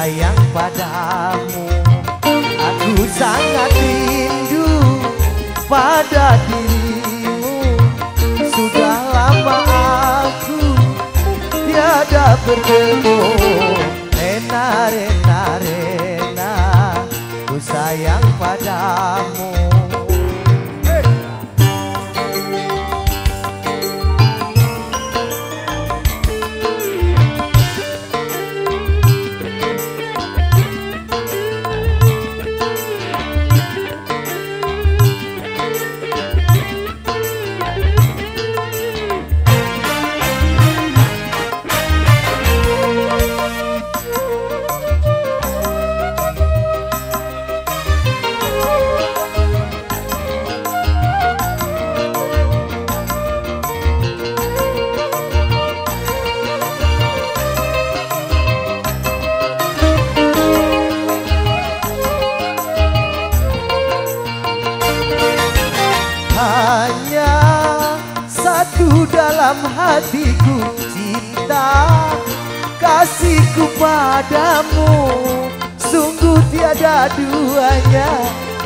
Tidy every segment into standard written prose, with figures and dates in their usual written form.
sayang padamu. Aku sangat rindu pada dirimu. Sudah lama aku tiada bertemu. Rena, Rena, Rena, ku sayang padamu. Hanya satu dalam hatiku, cinta kasihku padamu. Sungguh tiada duanya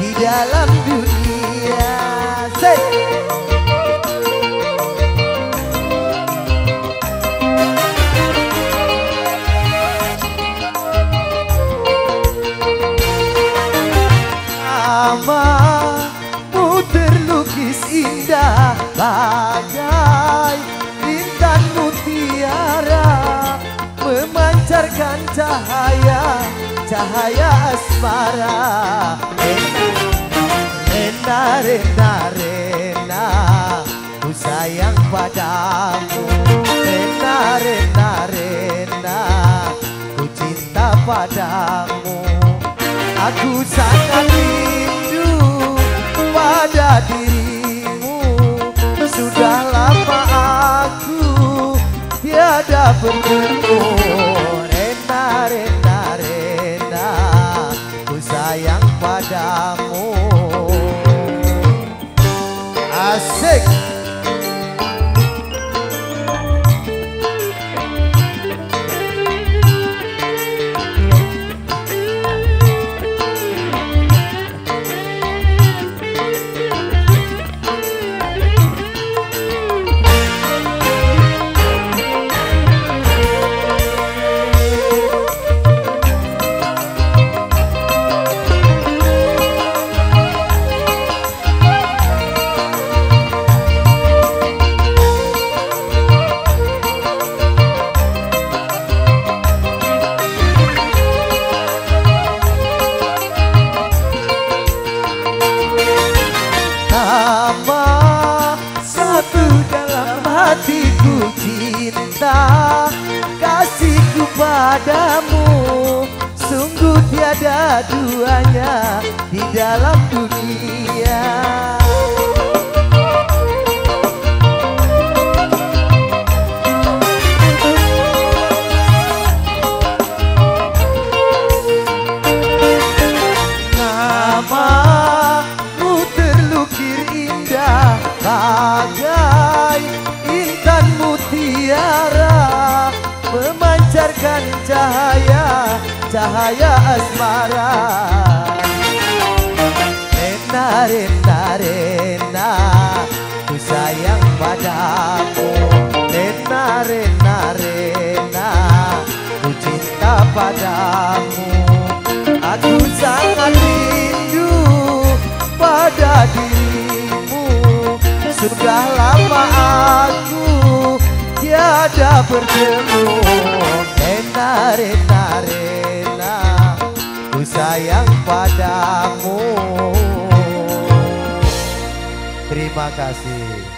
di dalam dunia. Say. Namamu terlukis indah bagai bintang mutiara, memancarkan cahaya, cahaya asmara. Rena, Rena, Rena, ku sayang padamu. Rena, Rena, Rena, ku cinta padamu. Aku sangat rindu pada dirimu. Sudah lama aku tiada bertemu. Rena, Rena, Rena, ku sayang padamu. Asik. Nama satu dalam hatiku, cinta kasihku padamu. Sungguh tiada duanya di dalam dunia. Bagai intan mutiara, memancarkan cahaya, cahaya asmara. Rena, Rena, Rena, ku sayang padamu. Rena, Rena, Rena, ku cinta padamu. Aku sangat rindu pada dirimu. Sudah lama aku tiada bertemu. Rena, Rena, Rena, ku sayang padamu. Terima kasih.